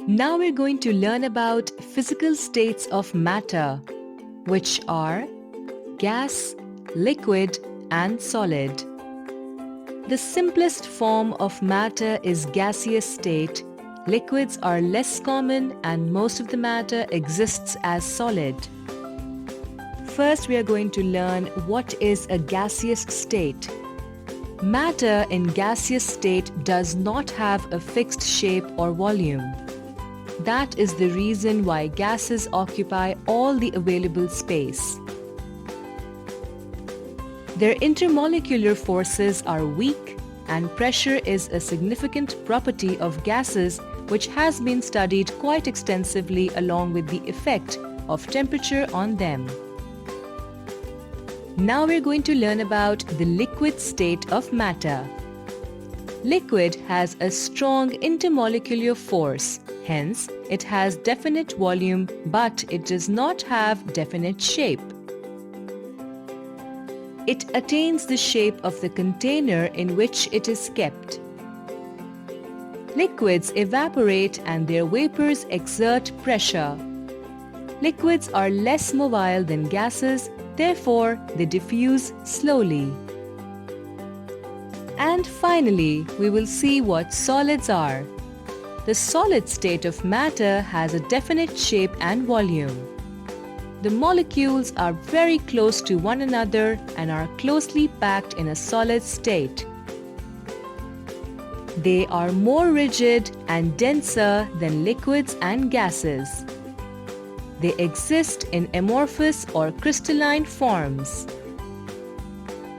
Now we're going to learn about physical states of matter, which are gas, liquid, and solid. The simplest form of matter is gaseous state. Liquids are less common and most of the matter exists as solid. First, we are going to learn what is a gaseous state. Matter in gaseous state does not have a fixed shape or volume. That is the reason why gases occupy all the available space. Their intermolecular forces are weak, and pressure is a significant property of gases which has been studied quite extensively along with the effect of temperature on them. Now we're going to learn about the liquid state of matter. Liquid has a strong intermolecular force, hence it has definite volume but it does not have definite shape. It attains the shape of the container in which it is kept. Liquids evaporate and their vapors exert pressure. Liquids are less mobile than gases, therefore they diffuse slowly. And finally, we will see what solids are. The solid state of matter has a definite shape and volume. The molecules are very close to one another and are closely packed in a solid state. They are more rigid and denser than liquids and gases. They exist in amorphous or crystalline forms.